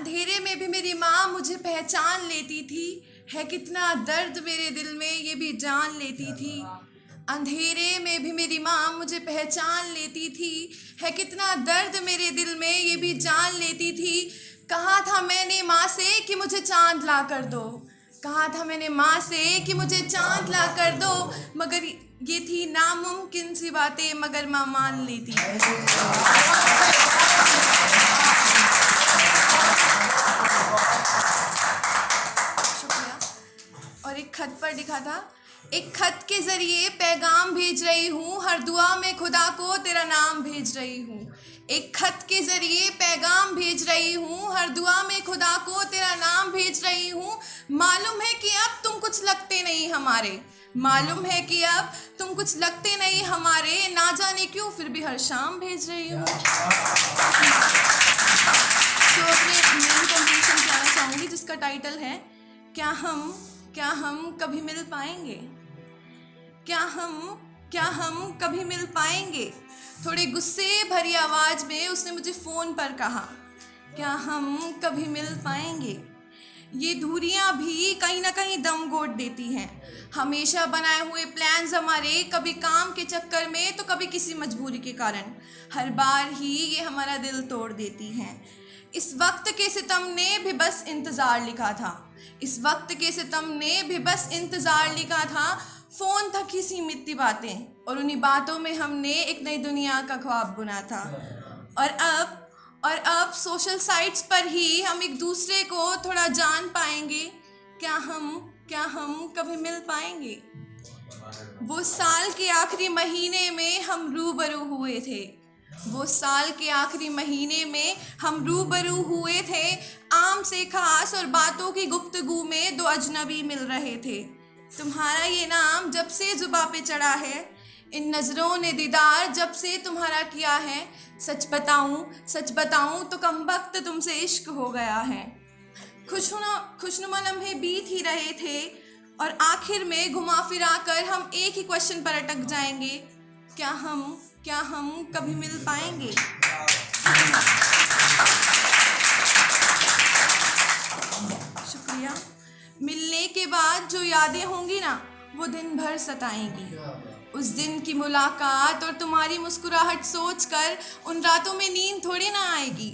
अंधेरे में भी मेरी माँ मुझे पहचान लेती थी, है कितना दर्द मेरे दिल में ये भी जान लेती थी। अंधेरे में भी मेरी माँ मुझे पहचान लेती थी, है कितना दर्द मेरे दिल में ये भी जान लेती थी। कहा था मैंने माँ से कि मुझे चांद ला कर दो, कहा था मैंने माँ से कि मुझे चांद ला कर दो, मगर ये थी नामुमकिन सी बातें, मगर माँ मान लेती थी। और एक खत पर लिखा था, एक खत के जरिए पैगाम भेज रही हूँ, हर दुआ में खुदा को तेरा नाम भेज रही हूँ। एक खत के जरिए पैगाम भेज रही हूँ, हर दुआ में खुदा को तेरा नाम भेज रही हूँ। मालूम है कि अब तुम कुछ लगते नहीं हमारे, मालूम है कि अब तुम कुछ लगते नहीं हमारे, ना जाने क्यों फिर भी हर शाम भेज रही हूँ। तो अपने मेन कंपटीशन कहना चाहूँगी जिसका टाइटल है क्या हम कभी मिल पाएंगे, क्या हम कभी मिल पाएंगे। थोड़े गुस्से भरी आवाज़ में उसने मुझे फ़ोन पर कहा, क्या हम कभी मिल पाएंगे। ये दूरियां भी कहीं ना कहीं दम घोट देती हैं। हमेशा बनाए हुए प्लान्स हमारे कभी काम के चक्कर में तो कभी किसी मजबूरी के कारण हर बार ही ये हमारा दिल तोड़ देती हैं। इस वक्त के सितम ने भी बस इंतज़ार लिखा था, इस वक्त के सितम ने भी बस इंतज़ार लिखा था। फ़ोन तक ही सीमित थी बातें और उन्हीं बातों में हमने एक नई दुनिया का ख्वाब बुना था। और अब सोशल साइट्स पर ही हम एक दूसरे को थोड़ा जान पाएंगे। क्या हम कभी मिल पाएंगे। वो साल के आखिरी महीने में हम रूबरू हुए थे, वो साल के आखिरी महीने में हम रूबरू हुए थे। आम से खास और बातों की गुफ्तगू में दो अजनबी मिल रहे थे। तुम्हारा ये नाम जब से जुबा पे चढ़ा है, इन नज़रों ने दीदार जब से तुम्हारा किया है। सच बताऊं तो कमबख्त तुमसे इश्क हो गया है। खुशनुमा लम्हे बीत ही रहे थे और आखिर में घुमा फिरा कर हम एक ही क्वेश्चन पर अटक जाएंगे, क्या हम कभी मिल पाएंगे। शुक्रिया। मिलने के बाद जो यादें होंगी ना वो दिन भर सताएंगी। उस दिन की मुलाकात और तुम्हारी मुस्कुराहट सोचकर उन रातों में नींद थोड़ी ना आएगी।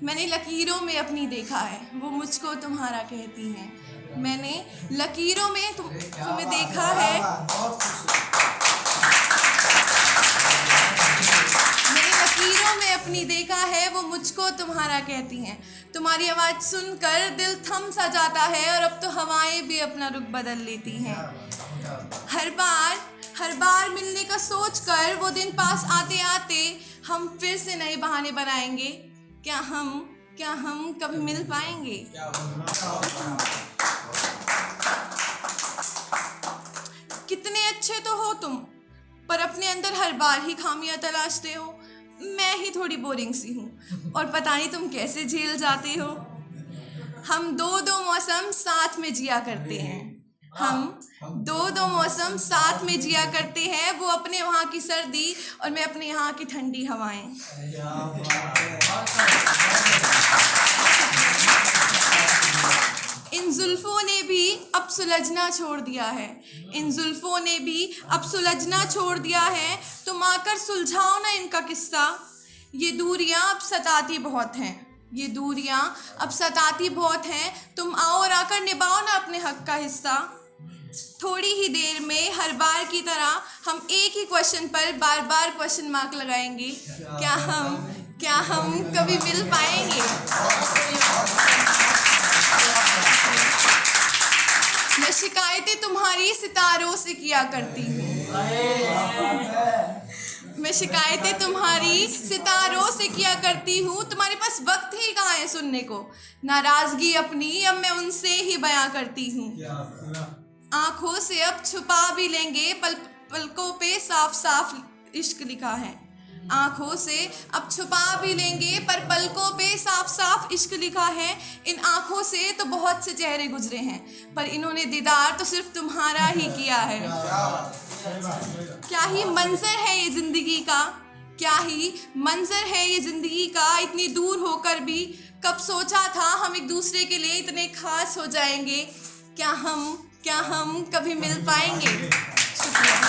मैंने लकीरों में अपनी देखा है, वो मुझको तुम्हारा कहती हैं। मैंने लकीरों में तुम्हें देखा है, मैंने लकीरों में अपनी देखा है, वो मुझको तुम्हारा कहती हैं। तुम्हारी आवाज़ सुनकर दिल थम सा जाता है और अब तो हवाएं भी अपना रुख बदल लेती हैं। हर बार मिलने का सोचकर वो दिन पास आते आते हम फिर से नए बहाने बनाएंगे। क्या हम कभी मिल पाएंगे। कितने अच्छे तो हो तुम, पर अपने अंदर हर बार ही खामियां तलाशते हो। मैं ही थोड़ी बोरिंग सी हूँ और पता नहीं तुम कैसे झेल जाते हो। हम दो मौसम साथ में जिया करते हैं, हम दो मौसम साथ में जिया करते हैं। वो अपने वहाँ की सर्दी और मैं अपने यहाँ की ठंडी हवाएं। इन जुल्फों ने भी अब सुलझना छोड़ दिया है, इन जुल्फों ने भी अब सुलझना छोड़ दिया है। तुम आकर सुलझाओ ना इनका किस्सा। ये दूरियां अब सताती बहुत हैं, ये दूरियां अब सताती बहुत हैं। तुम आओ और आकर निभाओ ना अपने हक का हिस्सा। थोड़ी ही देर में हर बार की तरह हम एक ही क्वेश्चन पर बार बार क्वेश्चन मार्क लगाएंगे, क्या हम कभी मिल पाएंगे। मैं शिकायतें तुम्हारी सितारों से किया करती हूँ, मैं शिकायतें तुम्हारी सितारों से किया करती हूँ। तुम्हारे पास वक्त ही कहाँ है सुनने को, नाराज़गी अपनी अब मैं उनसे ही बयां करती हूँ। आँखों से अब छुपा भी लेंगे, पलकों पे साफ साफ इश्क लिखा है। आँखों से अब छुपा भी लेंगे पर पलकों पे साफ साफ इश्क लिखा है। इन आँखों से तो बहुत से चेहरे गुजरे हैं पर इन्होंने दीदार तो सिर्फ तुम्हारा ही किया है। क्या ही मंजर है ये जिंदगी का, क्या ही मंजर है ये जिंदगी का। इतनी दूर होकर भी कब सोचा था हम एक दूसरे के लिए इतने खास हो जाएंगे, क्या हम कभी मिल पाएंगे? शुक्रिया।